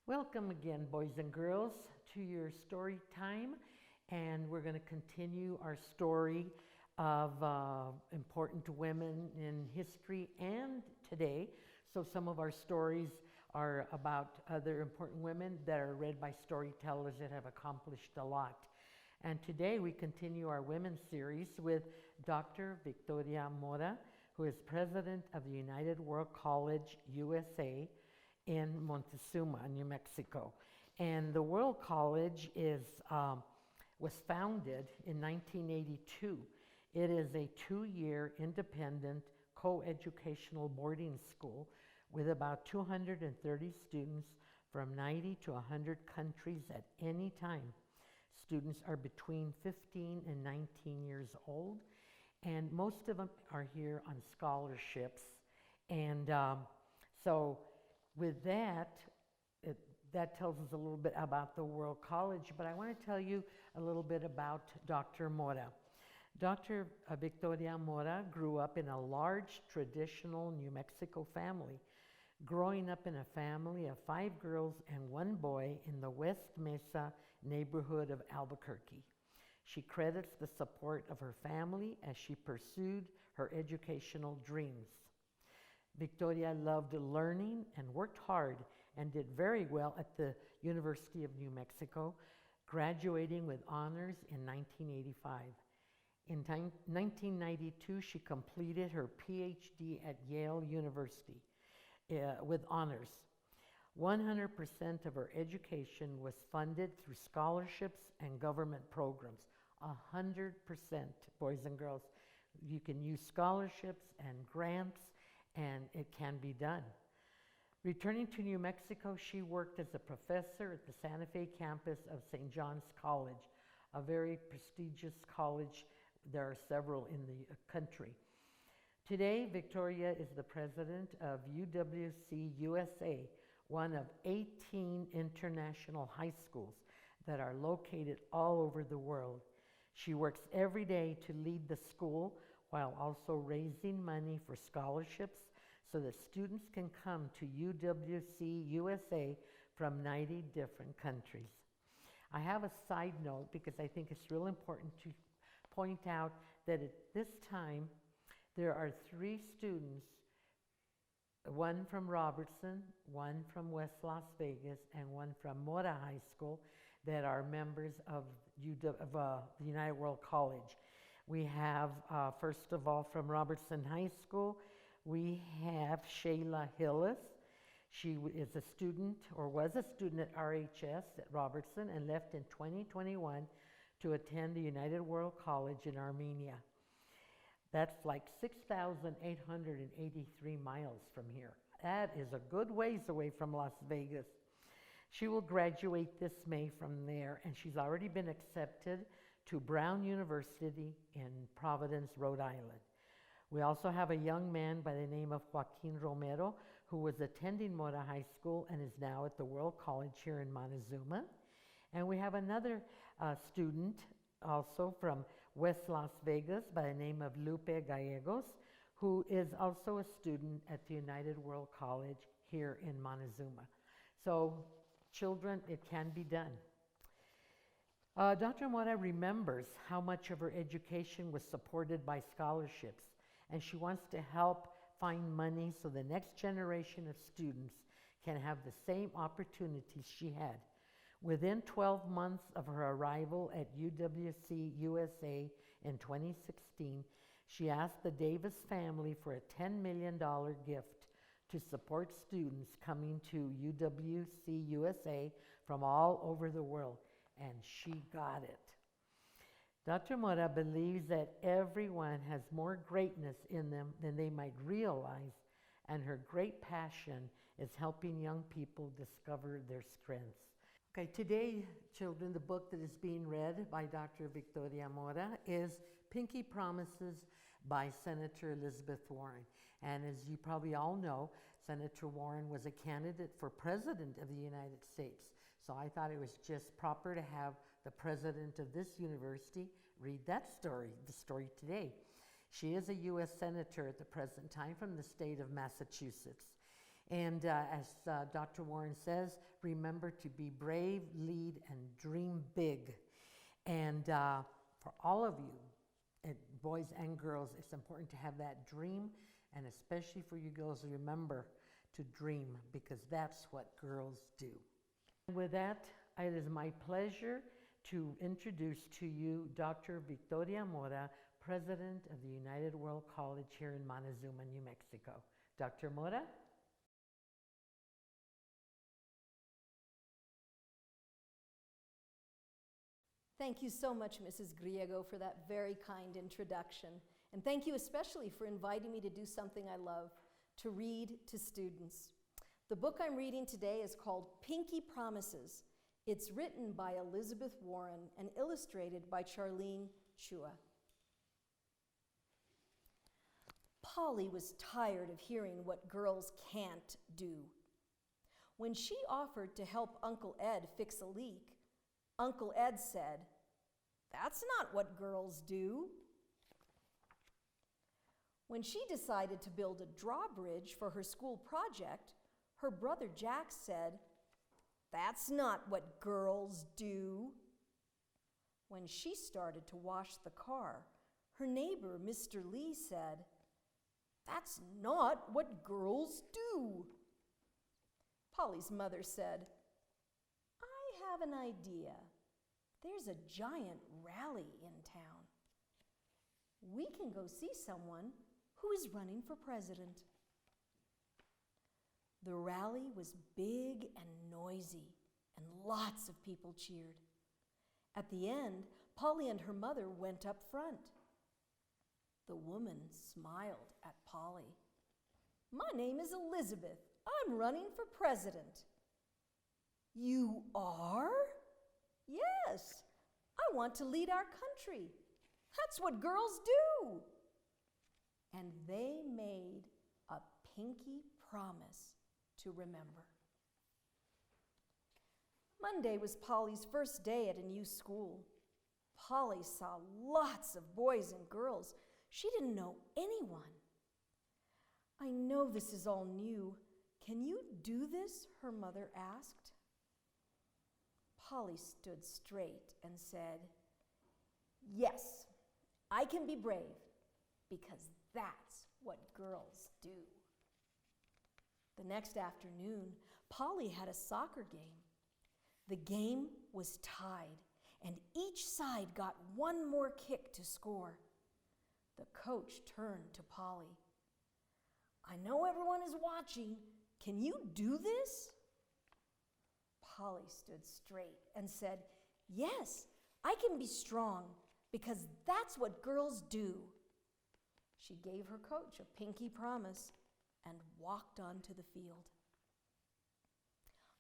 Welcome again, boys and girls, to your story time. And we're going to continue our story of important women in history and today. So some of our stories are about other important women that are read by storytellers that have accomplished a lot. And today we continue our women's series with Dr. Victoria Mora, who is president of the United World College USA in Montezuma, New Mexico. And the World College was founded in 1982. It is a 2-year independent co-educational boarding school with about 230 students from 90 to 100 countries at any time. Students are between 15 and 19 years old, and most of them are here on scholarships. And so with that, that tells us a little bit about the World College, but I want to tell you a little bit about Dr. Mora. Dr. Victoria Mora grew up in a large traditional New Mexico family, growing up in a family of 5 girls and 1 boy in the West Mesa neighborhood of Albuquerque. She credits the support of her family as she pursued her educational dreams. Victoria loved learning and worked hard and did very well at the University of New Mexico, graduating with honors in 1985. In 1992, she completed her PhD at Yale University with honors. 100% of her education was funded through scholarships and government programs. 100%, boys and girls. You can use scholarships and grants, and it can be done. Returning to New Mexico, she worked as a professor at the Santa Fe campus of St. John's College, a very prestigious college. There are several in the country. Today, Victoria is the president of UWC USA, one of 18 international high schools that are located all over the world. She works every day to lead the school while also raising money for scholarships so that students can come to UWC USA from 90 different countries. I have a side note because I think it's real important to point out that at this time there are 3 students, one from Robertson, one from West Las Vegas, and one from Mora High School that are members of the United World College. We have, first of all, from Robertson High School, we have Shayla Hillis. She is a student, or was a student at RHS at Robertson, and left in 2021 to attend the United World College in Armenia. That's like 6,883 miles from here. That is a good ways away from Las Vegas. She will graduate this May from there, and she's already been accepted to Brown University in Providence, Rhode Island. We also have a young man by the name of Joaquin Romero, who was attending Mora High School and is now at the World College here in Montezuma. And we have another student also from West Las Vegas by the name of Lupe Gallegos, who is also a student at the United World College here in Montezuma. So, children, it can be done. Dr. Mora remembers how much of her education was supported by scholarships, and she wants to help find money so the next generation of students can have the same opportunities she had. Within 12 months of her arrival at UWC USA in 2016, she asked the Davis family for a $10 million gift to support students coming to UWC USA from all over the world, and she got it. Dr. Mora believes that everyone has more greatness in them than they might realize, and her great passion is helping young people discover their strengths. Okay, today, children, the book that is being read by Dr. Victoria Mora is Pinkie Promises by Senator Elizabeth Warren. And as you probably all know, Senator Warren was a candidate for President of the United States. So I thought it was just proper to have the president of this university read that story, the story today. She is a U.S. Senator at the present time from the state of Massachusetts. And as Dr. Warren says, remember to be brave, lead, and dream big. And for all of you, boys and girls, it's important to have that dream, and especially for you girls, remember to dream, because that's what girls do. And with that, it is my pleasure to introduce to you Dr. Victoria Mora, President of the United World College here in Montezuma, New Mexico. Dr. Mora? Thank you so much, Mrs. Griego, for that very kind introduction. And thank you especially for inviting me to do something I love, to read to students. The book I'm reading today is called Pinkie Promises. It's written by Elizabeth Warren and illustrated by Charlene Chua. Polly was tired of hearing what girls can't do. When she offered to help Uncle Ed fix a leak, Uncle Ed said, "That's not what girls do." When she decided to build a drawbridge for her school project, her brother Jack said, "That's not what girls do." When she started to wash the car, her neighbor, Mr. Lee, said, "That's not what girls do." Polly's mother said, "I have an idea. There's a giant rally in town. We can go see someone who is running for president." The rally was big and noisy, and lots of people cheered. At the end, Polly and her mother went up front. The woman smiled at Polly. "My name is Elizabeth. I'm running for president." "You are?" "Yes, I want to lead our country. That's what girls do." And they made a pinky promise to remember. Monday was Polly's first day at a new school. Polly saw lots of boys and girls. She didn't know anyone. "I know this is all new. Can you do this?" her mother asked. Polly stood straight and said, "Yes, I can be brave, because that's what girls do." The next afternoon, Polly had a soccer game. The game was tied, and each side got one more kick to score. The coach turned to Polly. "I know everyone is watching. Can you do this?" Polly stood straight and said, "Yes, I can be strong, because that's what girls do." She gave her coach a pinky promise and walked onto the field.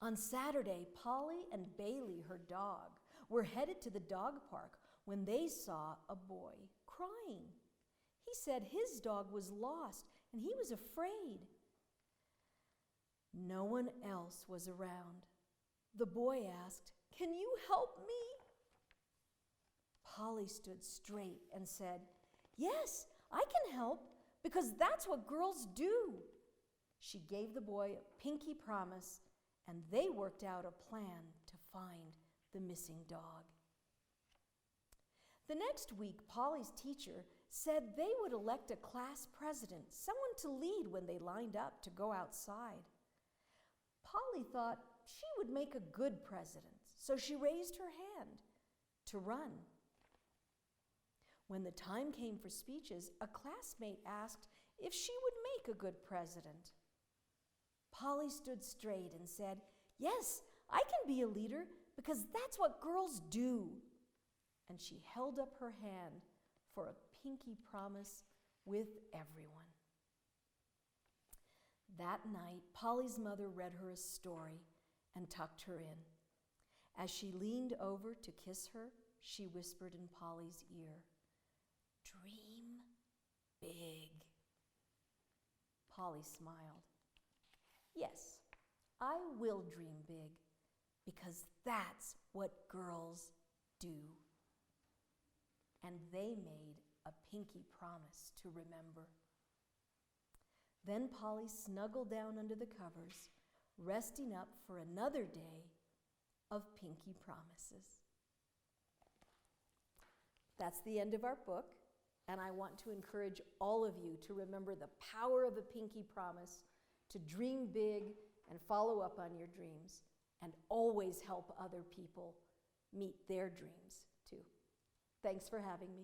On Saturday, Polly and Bailey, her dog, were headed to the dog park when they saw a boy crying. He said his dog was lost and he was afraid. No one else was around. The boy asked, "Can you help me?" Polly stood straight and said, "Yes, I can help, because that's what girls do." She gave the boy a pinky promise, and they worked out a plan to find the missing dog. The next week, Polly's teacher said they would elect a class president, someone to lead when they lined up to go outside. Polly thought she would make a good president, so she raised her hand to run. When the time came for speeches, a classmate asked if she would make a good president. Polly stood straight and said, "Yes, I can be a leader, because that's what girls do." And she held up her hand for a pinky promise with everyone. That night, Polly's mother read her a story and tucked her in. As she leaned over to kiss her, she whispered in Polly's ear, "Dream big." Polly smiled. "Yes, I will dream big, because that's what girls do." And they made a pinky promise to remember. Then Polly snuggled down under the covers, resting up for another day of Pinkie Promises. That's the end of our book, and I want to encourage all of you to remember the power of a Pinkie Promise, to dream big and follow up on your dreams, and always help other people meet their dreams too. Thanks for having me.